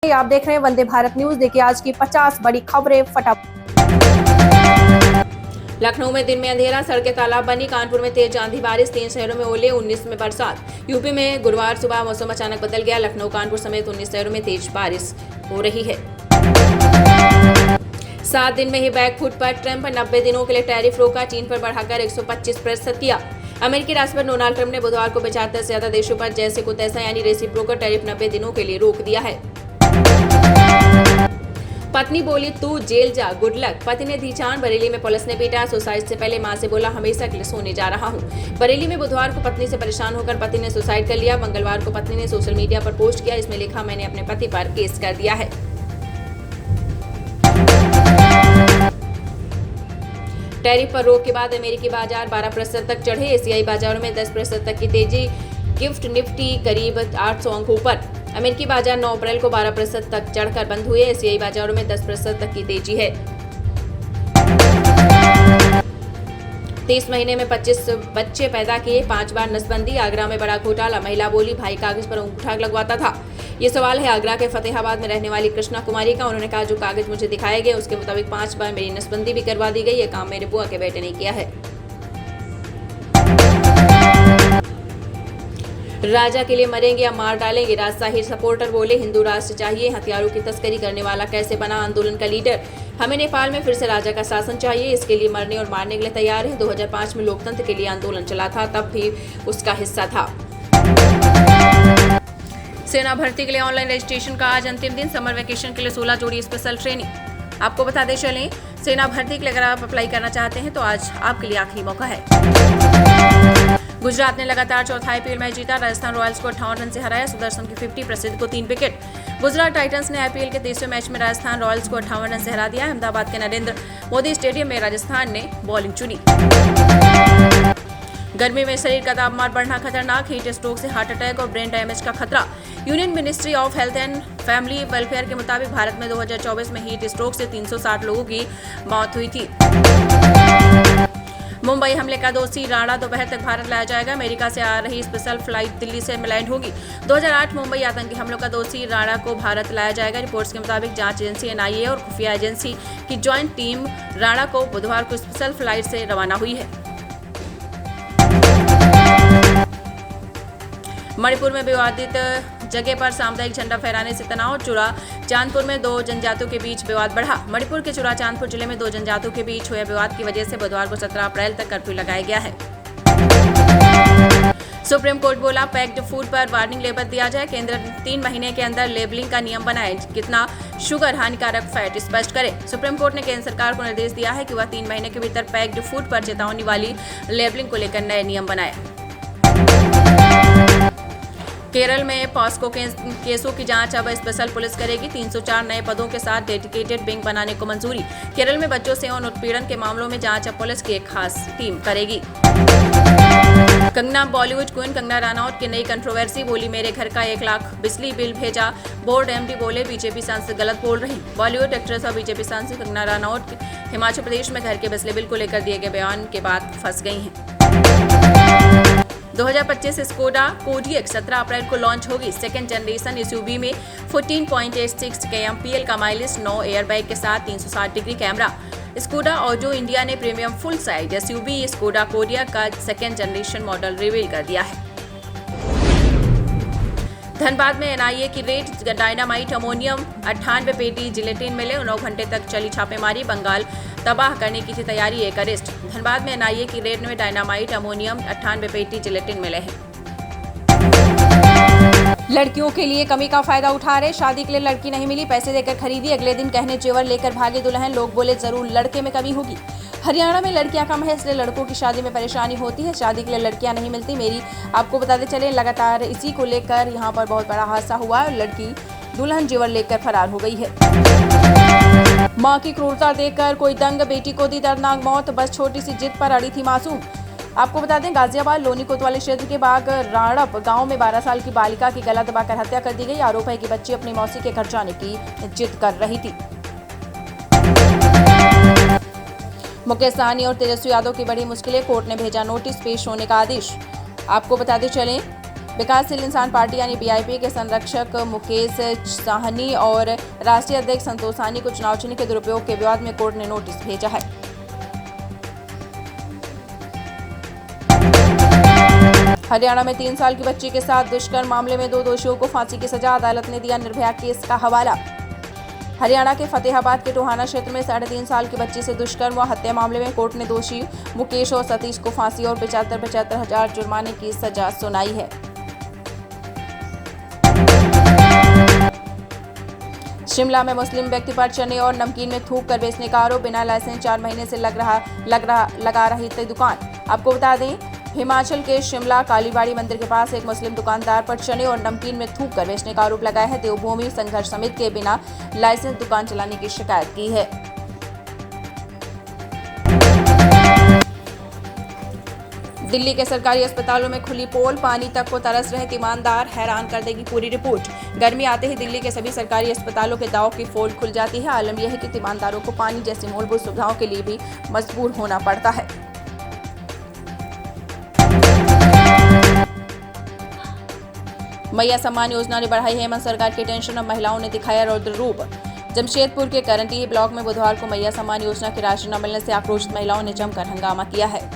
आप देख रहे हैं वंदे भारत न्यूज। देखिए आज की 50 बड़ी खबरें फटाफट। लखनऊ में दिन में अंधेरा, सड़कें तालाब बनी। कानपुर में तेज आंधी बारिश, 3 शहरों में ओले, 19 में बरसात। यूपी में गुरुवार सुबह मौसम अचानक बदल गया। लखनऊ, कानपुर समेत 19 शहरों में तेज बारिश हो रही है। 7 दिन में ही बैकफुट पर ट्रंप, 90 दिनों के लिए टैरिफ रोका, चीन पर बढ़ाकर 125% किया। अमेरिकी राष्ट्रपति डोनाल्ड ट्रंप ने बुधवार को 75 से ज्यादा देशों पर जैसे को तैसा यानी रेसिप्रोकल टैरिफ 90 दिनों के लिए रोक दिया है। पत्नी बोली तू जेल जा, गुड लक। पति ने दी जान, बरेली में पुलिस ने पीटा। सुसाइड से पहले मां से बोला हमेशा के लिए सोने जा रहा हूं। बरेली में बुधवार को पत्नी से परेशान होकर पति ने सुसाइड कर लिया। मंगलवार को पत्नी ने सोशल मीडिया पर पोस्ट किया। इसमें लिखा, मैंने अपने पति पर केस कर दिया है। टैरिफ पर रोक के बाद अमेरिकी बाजार 12% तक चढ़े। एशियाई बाजारों में 10% तक की तेजी। गिफ्ट निफ्टी करीब 800 अंकों पर। अमेरिकी बाजार 9 अप्रैल को 12% तक चढ़कर बंद हुए। एशियाई बाजारों में 10% तक की तेजी है। 30 महीने में 25 बच्चे पैदा किए, 5 बार नसबंदी। आगरा में बड़ा घोटाला, महिला बोली भाई कागज पर अंगूठा लगवाता था। ये सवाल है आगरा के फतेहाबाद में रहने वाली कृष्णा कुमारी का। उन्होंने कहा, जो कागज मुझे दिखाए गए उसके मुताबिक 5 बार मेरी नसबंदी भी करवा दी गई। ये काम मेरे बुआ के बेटे ने किया है। राजा के लिए मरेंगे या मार डालेंगे, राजशाही सपोर्टर बोले। हिंदू राष्ट्र चाहिए, हथियारों की तस्करी करने वाला कैसे बना आंदोलन का लीडर। हमें नेपाल में फिर से राजा का शासन चाहिए, इसके लिए मरने और मारने के लिए तैयार है। 2005 में लोकतंत्र के लिए आंदोलन चला था, तब भी उसका हिस्सा था। सेना भर्ती के लिए ऑनलाइन रजिस्ट्रेशन का आज अंतिम दिन। समर वेकेशन के लिए 16 जोड़ी स्पेशल ट्रेनिंग। आपको बताते चलें, सेना भर्ती के लिए अगर आप अप्लाई करना चाहते हैं तो आज आपके लिए आखिरी मौका है। गुजरात ने लगातार चौथा आईपीएल मैच जीता। राजस्थान रॉयल्स को 58 रन से हराया। सुदर्शन की 50, प्रसिद्ध को 3 विकेट। गुजरात टाइटंस ने आईपीएल के 30वें मैच में राजस्थान रॉयल्स को 58 रन से हरा दिया। अहमदाबाद के नरेंद्र मोदी स्टेडियम में राजस्थान ने बॉलिंग चुनी। गर्मी में शरीर का तापमान बढ़ना खतरनाक, हीट स्ट्रोक से हार्ट अटैक और ब्रेन डैमेज का खतरा। Union ministry of health and family welfare के मुताबिक भारत में 2024 में हीट स्ट्रोक से 360 लोगों की मौत हुई थी। मुंबई हमले का दोषी राणा दोपहर तक भारत लाया जाएगा। अमेरिका से आ रही स्पेशल फ्लाइट दिल्ली से लैंड होगी। 2008 मुंबई आतंकी हमलों का दोषी राणा को भारत लाया जाएगा। रिपोर्ट्स के मुताबिक जांच एजेंसी एनआईए और खुफिया एजेंसी की ज्वाइंट टीम राणा को बुधवार को स्पेशल फ्लाइट से रवाना हुई है। मणिपुर में विवादित जगह पर सामुदायिक झंडा फहराने से तनाव। चुरा चांदपुर में 2 जनजातियों के बीच विवाद बढ़ा। मणिपुर के चुरा चांदपुर जिले में 2 जनजातियों के बीच हुए विवाद की वजह से बुधवार को 17 अप्रैल तक कर्फ्यू लगाया गया है। सुप्रीम कोर्ट बोला, पैक्ड फूड पर वार्निंग लेबल दिया जाए। केंद्र 3 महीने के अंदर लेबलिंग का नियम बनाए, कितना शुगर, हानिकारक फैट स्पष्ट करे। सुप्रीम कोर्ट ने केंद्र सरकार को निर्देश दिया है कि वह 3 महीने के भीतर पैक्ड फूड पर चेतावनी वाली लेबलिंग को लेकर नए नियम बनाए। केरल में पॉस्को केसों की जांच अब स्पेशल पुलिस करेगी। 304 नए पदों के साथ डेडिकेटेड विंग बनाने को मंजूरी। केरल में बच्चों से यौन उत्पीड़न के मामलों में जांच अब पुलिस की एक खास टीम करेगी। कंगना, बॉलीवुड क्वीन कंगना रनौत की नई कंट्रोवर्सी, बोली मेरे घर का 1 लाख बिजली बिल भेजा। बोर्ड एमडी बोले बीजेपी सांसद गलत बोल रही। बॉलीवुड एक्ट्रेस और बीजेपी सांसद कंगना रनौत हिमाचल प्रदेश में घर के बिजली बिल को लेकर दिए गए बयान के बाद फंस गई हैं। 2025 स्कोडा कोडियक 17 अप्रैल को लॉन्च होगी। सेकेंड जनरेशन एसयूवी में 14.86 kmpl का माइलेज, 9 एयरबैग के साथ 360 degree camera. Skoda auto India ने premium full size SUV Skoda Kodiaq का सेकेंड जनरेशन मॉडल रिवील कर दिया है। धनबाद में एनआईए की रेड, डायनामाइट, अमोनियम, 98 पेटी जिलेटिन मिले। 9 घंटे तक चली छापेमारी, बंगाल तबाह करने की थी तैयारी, एक अरेस्ट। धनबाद में एनआईए की रेड में डायनामाइट, अमोनियम, 98 पेटी जिलेटिन मिले हैं। लड़कियों के लिए कमी का फायदा उठा रहे, शादी के लिए लड़की नहीं मिली, पैसे देकर खरीदी, अगले दिन गहने जेवर लेकर भागे दुल्हन। लोग बोले जरूर लड़के में कमी होगी। हरियाणा में लड़कियां कम है, इसलिए लड़कों की शादी में परेशानी होती है। शादी के लिए लड़कियां नहीं मिलती। मेरी आपको बताते चले, लगातार इसी को लेकर यहां पर बहुत बड़ा हादसा हुआ है। लड़की दुल्हन जेवर लेकर फरार हो गई है। मां की क्रूरता देखकर कोई दंग, बेटी को दी दर्दनाक मौत। बस छोटी सी जिद पर अड़ी थी मासूम। आपको बता दें, गाजियाबाद लोनी कोतवाली क्षेत्र के बाग राणप गांव में 12 साल की बालिका की गला दबाकर हत्या कर दी गई। आरोप है कि बच्ची अपनी मौसी के घर जाने की जिद कर रही थी। मुकेश सहनी और तेजस्वी यादव की बड़ी मुश्किलें, कोर्ट ने भेजा नोटिस, पेश होने का आदेश। आपको बताते चलें, विकासशील इंसान पार्टी यानी बीआईपी के संरक्षक मुकेश साहनी और राष्ट्रीय अध्यक्ष संतोष साहनी को चुनाव चिन्ह के दुरुपयोग के विवाद में कोर्ट ने नोटिस भेजा है। हरियाणा में 3 साल की बच्ची के साथ दुष्कर्म मामले में 2 दोषियों को फांसी की सजा, अदालत ने दिया निर्भया केस का हवाला। हरियाणा के फतेहाबाद के टोहाना क्षेत्र में 3.5 साल की बच्ची से दुष्कर्म व हत्या मामले में कोर्ट ने दोषी मुकेश और सतीश को फांसी और 75,000 हजार जुर्माने की सजा सुनाई है। शिमला में मुस्लिम व्यक्ति पर चने और नमकीन में थूक कर बेचने का आरोप, बिना लाइसेंस 4 महीने से लगा रही थी दुकान। आपको बता दें, हिमाचल के शिमला कालीबाड़ी मंदिर के पास एक मुस्लिम दुकानदार पर चने और नमकीन में थूक कर बेचने का आरोप लगाया है। देवभूमि संघर्ष समिति के बिना लाइसेंस दुकान चलाने की शिकायत की है। दिल्ली के सरकारी अस्पतालों में खुली पोल, पानी तक को तरस रहे तीमानदार, हैरान कर देगी पूरी रिपोर्ट। गर्मी आते ही दिल्ली के सभी सरकारी अस्पतालों के दाव की पोल खुल जाती है। आलम यह है कि तीमानदारों को पानी जैसी मूलभूत सुविधाओं के लिए भी मजबूर होना पड़ता है। मैया सम्मान योजना ने बढ़ाई हेमंत सरकार की टेंशन, अब महिलाओं ने दिखाया रौद्र रूप। जमशेदपुर के करंटी ब्लॉक में बुधवार को मैया सम्मान योजना की राशि न मिलने से आक्रोशित महिलाओं ने जमकर हंगामा किया है।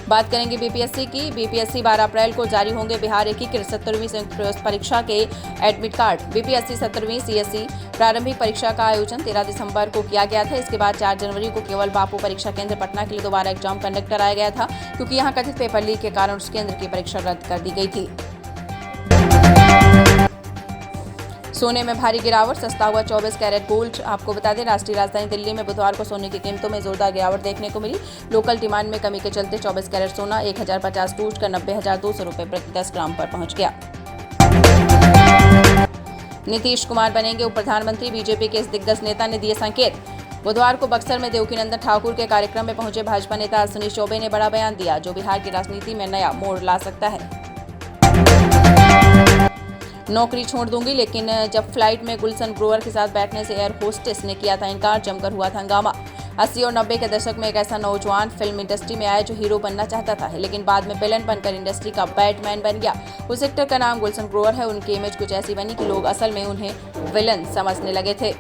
बात करेंगे बीपीएससी की। बीपीएससी 12 अप्रैल को जारी होंगे बिहार एकीकृत 17वीं संयुक्त प्रवेश परीक्षा के एडमिट कार्ड। बीपीएससी 17वीं सीएससी प्रारंभिक परीक्षा का आयोजन 13 दिसंबर को किया गया था। इसके बाद 4 जनवरी को केवल बापू परीक्षा केंद्र पटना के लिए दोबारा एग्जाम कंडक्ट कराया गया था, क्योंकि यहां कथित पेपर लीक के कारण उस केंद्र की परीक्षा रद्द कर दी गई थी। सोने में भारी गिरावट, सस्ता हुआ 24 कैरेट गोल्ड। आपको बता दें, राष्ट्रीय राजधानी दिल्ली में बुधवार को सोने की कीमतों में जोरदार गिरावट देखने को मिली। लोकल डिमांड में कमी के चलते 24 कैरेट सोना 1050 टूट कर 90,200 रुपये प्रति 10 ग्राम पर पहुंच गया। नीतीश कुमार बनेंगे उप प्रधानमंत्री, बीजेपी के इस दिग्गज नेता ने दिए संकेत। बुधवार को बक्सर में देवकीनंदन ठाकुर के कार्यक्रम में पहुंचे भाजपा नेता अश्विनी चौबे ने बड़ा बयान दिया, जो बिहार की राजनीति में नया मोड़ ला सकता है। नौकरी छोड़ दूंगी, लेकिन जब फ्लाइट में गुलशन ग्रोवर के साथ बैठने से एयर होस्टेस ने किया था इनकार, जमकर हुआ था हंगामा। 80 और 90 के दशक में एक ऐसा नौजवान फिल्म इंडस्ट्री में आया जो हीरो बनना चाहता था, लेकिन बाद में विलन बनकर इंडस्ट्री का बैटमैन बन गया। उस एक्टर का नाम गुलशन ग्रोवर है। उनकी इमेज कुछ ऐसी बनी कि लोग असल में उन्हें विलन समझने लगे थे।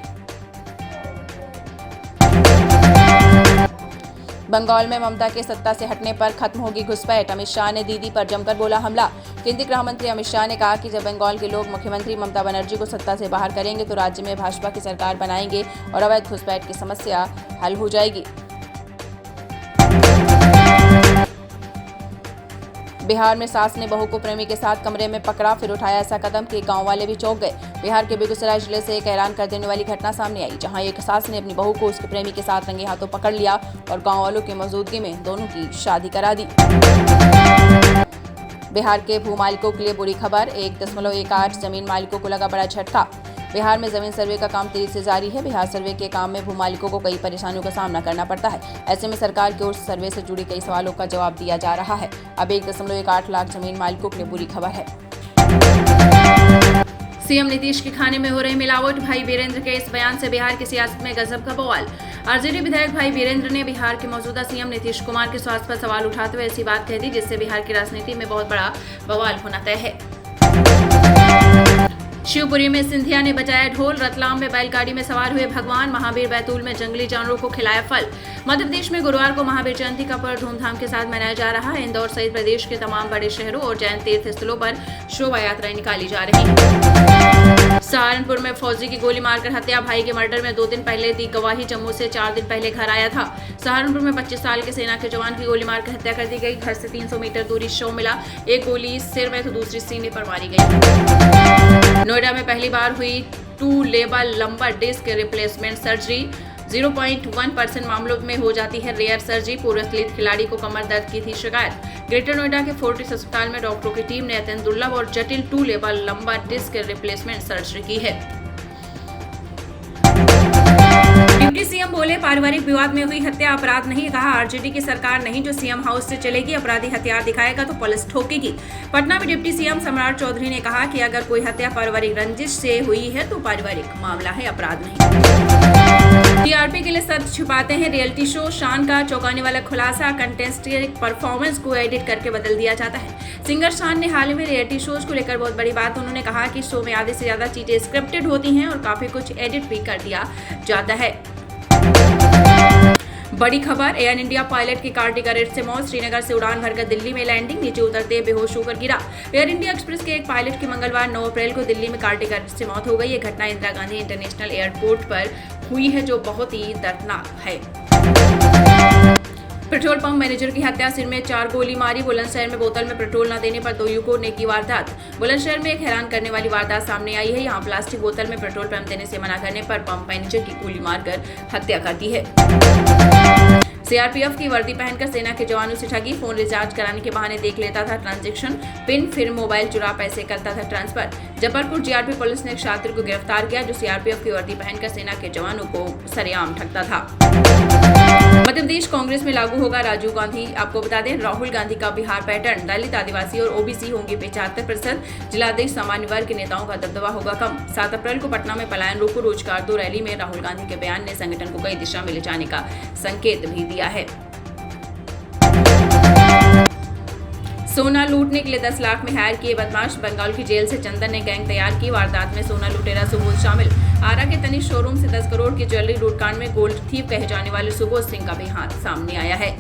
बंगाल में ममता के सत्ता से हटने पर खत्म होगी घुसपैठ, अमित शाह ने दीदी पर जमकर बोला हमला। केंद्रीय गृह मंत्री अमित शाह ने कहा कि जब बंगाल के लोग मुख्यमंत्री ममता बनर्जी को सत्ता से बाहर करेंगे तो राज्य में भाजपा की सरकार बनाएंगे और अवैध घुसपैठ की समस्या हल हो जाएगी। बिहार में सास ने बहू को प्रेमी के साथ कमरे में पकड़ा, फिर उठाया ऐसा कदम कि गांव वाले भी चौंक गए। बिहार के बेगूसराय जिले से एक हैरान कर देने वाली घटना सामने आई, जहां एक सास ने अपनी बहू को उसके प्रेमी के साथ रंगे हाथों पकड़ लिया और गांव वालों की मौजूदगी में दोनों की शादी करा दी। बिहार के भू मालिकों के लिए बुरी खबर, 1.18 जमीन मालिकों को लगा बड़ा झटका। बिहार में जमीन सर्वे का काम तेजी से जारी है। बिहार सर्वे के काम में भू मालिकों को कई परेशानियों का सामना करना पड़ता है। ऐसे में सरकार की ओर से सर्वे से जुड़ी कई सवालों का जवाब दिया जा रहा है। अब 1.18 लाख जमीन मालिकों के लिए बुरी खबर है। सीएम नीतीश के खाने में हो रही मिलावट, भाई वीरेंद्र के इस बयान से बिहार की सियासत में गजब का बवाल। आरजेडी विधायक भाई वीरेंद्र ने बिहार के मौजूदा सीएम नीतीश कुमार के स्वास्थ्य पर सवाल उठाते हुए ऐसी बात कह दी, जिससे बिहार की राजनीति में बहुत बड़ा बवाल होना तय है। शिवपुरी में सिंधिया ने बजाया ढोल, रतलाम में बैलगाड़ी में सवार हुए भगवान, महावीर बैतूल में जंगली जानवरों को खिलाया फल। मध्य प्रदेश में गुरुवार को महावीर जयंती का पर्व धूमधाम के साथ मनाया जा रहा है। इंदौर सहित प्रदेश के तमाम बड़े शहरों और जैन तीर्थ स्थलों पर शोभा यात्राएं निकाली जा रही हैं। सहारनपुर में फौजी की गोली मारकर हत्या, भाई के मर्डर में 2 दिन पहले दी गवाही, जम्मू से 4 दिन पहले घर आया था। सहारनपुर में 25 साल के सेना के जवान की गोली मारकर हत्या कर दी गई। घर से 300 मीटर दूरी शव मिला, एक गोली सिर में तो दूसरी सीने पर मारी गई। नोएडा में पहली बार हुई 2 level lumbar disc replacement surgery, 0.1% मामलों में हो जाती है रेयर सर्जरी। पूर्व एथलीट खिलाड़ी को कमर दर्द की थी शिकायत। ग्रेटर नोएडा के फोर्टिस अस्पताल में डॉक्टरों की टीम ने अत्यंत दुर्लभ और जटिल 2 level lumbar disc replacement surgery की है। डिप्टी सीएम बोले पारिवारिक विवाद में हुई हत्या अपराध नहीं। कहा आरजेडी की सरकार नहीं जो सीएम हाउस से चलेगी, अपराधी हथियार दिखाएगा तो पुलिस ठोकेगी। पटना में डिप्टी सीएम सम्राट चौधरी ने कहा कि अगर कोई हत्या पारिवारिक रंजिश से हुई है तो पारिवारिक मामला है, अपराध नहीं। टीआरपी के लिए सच छुपाते हैं रियलिटी शो। शान का चौंकाने वाला खुलासा, कंटेस्टेंट परफॉर्मेंस को एडिट करके बदल दिया जाता है। सिंगर शान ने हाल ही में रियलिटी शोज को लेकर बहुत बड़ी बात उन्होंने कहा कि शो में आधे से ज्यादा चीजें स्क्रिप्टेड होती हैं और काफी कुछ एडिट भी कर दिया जाता है। बड़ी खबर, एयर इंडिया पायलट की कार टिकट से मौत। श्रीनगर से उड़ान भरकर दिल्ली में लैंडिंग, नीचे उतरते बेहोश होकर गिरा। एयर इंडिया एक्सप्रेस के एक पायलट की मंगलवार 9 अप्रैल को दिल्ली में कार टिकट से मौत हो गई। ये घटना इंदिरा गांधी इंटरनेशनल एयरपोर्ट पर हुई है जो बहुत ही दर्दनाक है। पेट्रोल पंप मैनेजर की हत्या, सिर में 4 गोली मारी। बुलंदशहर में बोतल में पेट्रोल न देने पर 2 युवकों ने की वारदात। बुलंदशहर में एक हैरान करने वाली वारदात सामने आई है। यहाँ प्लास्टिक बोतल में पेट्रोल पंप देने से मना करने पर पंप मैनेजर की गोली मारकर हत्या कर दी है। सीआरपीएफ की वर्दी पहनकर सेना के जवानों से ठगी, फोन रिचार्ज कराने के बहाने देख लेता था ट्रांजैक्शन पिन, फिर मोबाइल चुरा पैसे करता था ट्रांसफर। जबलपुर जीआरपी पुलिस ने एक छात्र को गिरफ्तार किया जो सीआरपीएफ की वर्दी पहनकर सेना के जवानों को सरेआम ठगता था। मध्य प्रदेश कांग्रेस में लागू होगा राजीव गांधी। आपको बता दें राहुल गांधी का बिहार पैटर्न, दलित, आदिवासी और ओबीसी होंगे 75%। जिलाधीश सामान्य वर्ग के नेताओं का दबदबा होगा कम। 7 अप्रैल को पटना में पलायन रोको रोजगार दो रैली में राहुल गांधी के बयान ने संगठन को कई दिशा में ले जाने का संकेत भी दिया है। सोना लूटने के लिए 10 लाख में हायर किए बदमाश, बंगाल की जेल से चंदन ने गैंग तैयार की। वारदात में सोना लुटेरा सुबोध शामिल। आरा के तनिष्क शोरूम से 10 करोड़ की ज्वेलरी लूटकांड में गोल्ड थीफ कहे जाने वाले सुबोध सिंह का भी हाथ सामने आया है।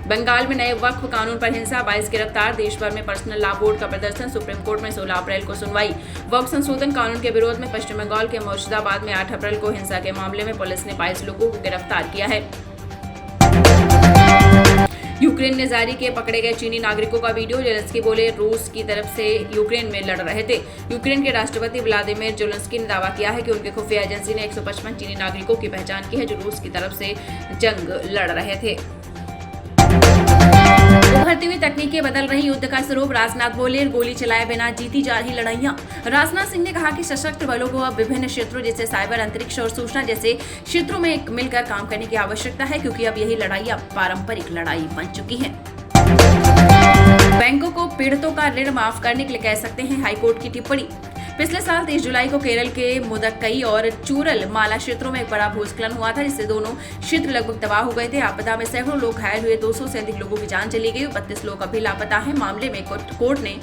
बंगाल में नए वक्फ कानून पर हिंसा, 22 गिरफ्तार। देश भर में पर्सनल लॉ बोर्ड का प्रदर्शन, सुप्रीम कोर्ट में 16 अप्रैल को सुनवाई। वक्फ संशोधन कानून के विरोध में पश्चिम बंगाल के मुर्शिदाबाद में 8 अप्रैल को हिंसा के मामले में पुलिस ने 22 लोगों को गिरफ्तार किया है। यूक्रेन ने जारी किए पकड़े गए चीनी नागरिकों का वीडियो। जेलेंस्की बोले रूस की तरफ से यूक्रेन में लड़ रहे थे। यूक्रेन के राष्ट्रपति व्लादिमीर जेलेंस्की ने दावा किया है कि उनके खुफिया एजेंसी ने 155 चीनी नागरिकों की पहचान की है जो रूस की तरफ से जंग लड़ रहे थे। उभरती हुई तकनीकें बदल रही युद्ध का स्वरूप, राजनाथ बोले गोली चलाए बिना जीती जा रही लड़ाइयां। राजनाथ सिंह ने कहा कि सशस्त्र बलों को अब विभिन्न क्षेत्रों जैसे साइबर, अंतरिक्ष और सूचना जैसे क्षेत्रों में मिलकर काम करने की आवश्यकता है क्योंकि अब यही लड़ाइयां पारंपरिक लड़ाई बन चुकी हैं। बैंकों को पीड़ितों का ऋण माफ करने के लिए कह सकते हैं हाईकोर्ट की टिप्पणी। पिछले साल 23 जुलाई को केरल के मुदक्कई और चूरल माला क्षेत्रों में एक बड़ा भूस्खलन हुआ था जिससे दोनों क्षेत्र लगभग तबाह हो गए थे। आपदा में सैकड़ों लोग घायल हुए, 200 से अधिक लोगों की जान चली गई, 32 लोग अभी लापता हैं। मामले में कोर्ट ने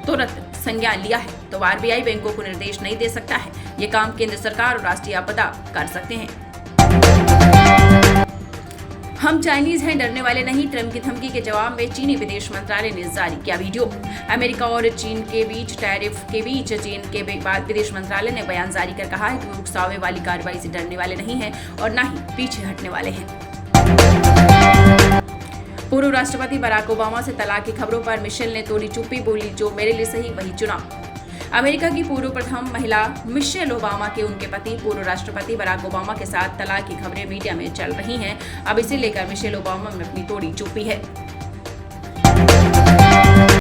तुरंत संज्ञान लिया है तो आरबीआई बैंकों को निर्देश नहीं दे सकता है। ये काम केंद्र सरकार और राष्ट्रीय आपदा कर सकते हैं। हम चाइनीज हैं, डरने वाले नहीं, ट्रंप की धमकी के जवाब में चीनी विदेश मंत्रालय ने जारी किया वीडियो। अमेरिका और चीन के बीच टैरिफ के बीच चीन के बाद विदेश मंत्रालय ने बयान जारी कर कहा है कि वो उकसावे वाली कार्रवाई से डरने वाले नहीं हैं और न ही पीछे हटने वाले हैं। पूर्व राष्ट्रपति बराक ओबामा से तलाक की खबरों पर मिशेल ने तोड़ी चुप्पी, बोली जो मेरे लिए सही वही चुना। अमेरिका की पूर्व प्रथम महिला मिशेल ओबामा के उनके पति पूर्व राष्ट्रपति बराक ओबामा के साथ तलाक की खबरें मीडिया में चल रही हैं। अब इसे लेकर मिशेल ओबामा में अपनी तोड़ी चुप्पी है।